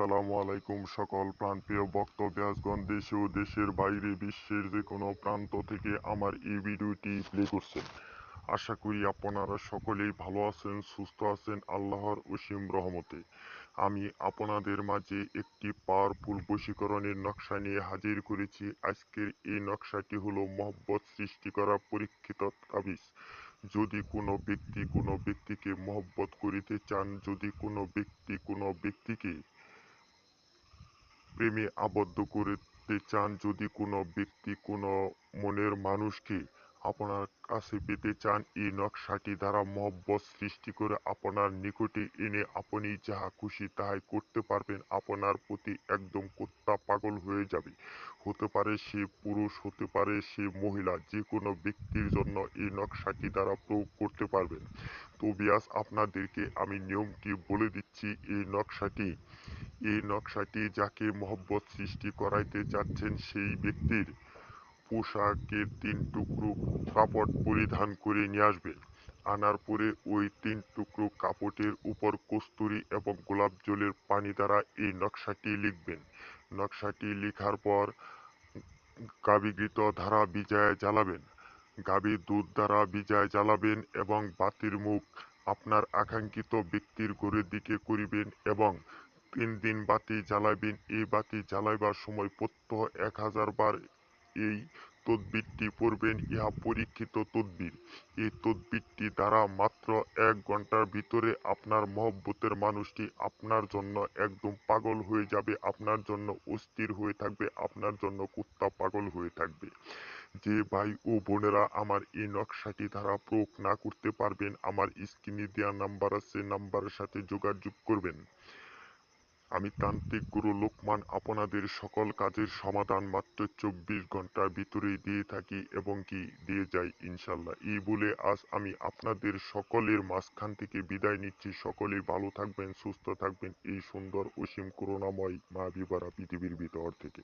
আসসালামু আলাইকুম সকল প্রাণপ্রিয় বক্তব্যাসগণ দেশে ও দেশের বাইরে বিশ্বের যে কোনো প্রান্ত থেকে আমার এই ভিডিওটি প্লে করছেন। আশা করি আপনারা সকলেই ভালো আছেন, সুস্থ আছেন আল্লাহর অসীম রহমতে। আমি আপনাদের মাঝে একটি পাওয়ারফুল বশীকরণের নকশা নিয়ে হাজির করেছি। আজকের এই নকশাটি হলো মহব্বত সৃষ্টি করা পরীক্ষিত তাবিজ। যদি কোনো ব্যক্তি কোনো ব্যক্তিকে মহব্বত করিতে চান, যদি কোনো ব্যক্তি কোনো ব্যক্তিকে প্রেমে আবদ্ধ করতে চান, যদি কোনো ব্যক্তি কোনো মনের মানুষকে আপনার কাছে পেতে চান, এই নকশাটি দ্বারা মহব্বত সৃষ্টি করে আপনার নিকটে এনে আপনি যাহা খুশি তাহাই করতে পারবেন। আপনার প্রতি একদম কুত্তা পাগল হয়ে যাবে। হতে পারে সে পুরুষ, হতে পারে সে মহিলা, যে কোনো ব্যক্তির জন্য এই নকশাটি দ্বারা প্রয়োগ করতে পারবেন। তো বিয়াস আপনাদেরকে আমি নিয়মটি বলে দিচ্ছি। এই নকশাটি যাকে মহব্বত সৃষ্টি করাইতে চাচ্ছেন সেই ব্যক্তির পোশাকের ৩ টুকরো কাপড় পরিধান করে নিয়ে আসবেন। আনার পরে ওই ৩ টুকরো কাপড়ের উপর কস্তুরী এবং গোলাপ জলের পানি দ্বারা এই নকশাটি লিখবেন। নকশাটি লিখার পর গাভীঘৃত ধারা ভিজায় জ্বালাবেন। গাভীর দুধ দ্বারা ভিজায় জ্বালাবেন এবং বাতির মুখ আপনার আকাঙ্ক্ষিত ব্যক্তির ঘরের দিকে করিবেন এবং ৩ দিন বাতি জ্বালাবেন। এই বাতি জ্বালাইবার সময় প্রত্যহ ১০০০ বার এই তদবিরটি পড়বেন। ইহা পরীক্ষিত তদবির। এই তদবিরটি দ্বারা মাত্র ১ ঘন্টার ভিতরে আপনার মহব্বতের মানুষটি আপনার জন্য একদম পাগল হয়ে যাবে, আপনার জন্য অস্থির হয়ে থাকবে, আপনার জন্য কুত্তা পাগল হয়ে থাকবে। যে ভাই ও বোনেরা আমার এই নকশাটি দ্বারা প্রয়োগ না করতে পারবেন, আমার স্ক্রিনে দেওয়া নাম্বার আছে, নাম্বারের সাথে যোগাযোগ করবেন। আমি তান্ত্রিক গুরু লোকমান আপনাদের সকল কাজের সমাধান মাত্র ২৪ ঘন্টার ভিতরেই দিয়ে থাকি এবং কি দিয়ে যাই ইনশাল্লাহ। এই বলে আজ আমি আপনাদের সকলের মাঝখান থেকে বিদায় নিচ্ছি। সকলেই ভালো থাকবেন, সুস্থ থাকবেন এই সুন্দর অসীম করুণাময় মায়াবী ভরা পৃথিবীর ভিতর থেকে।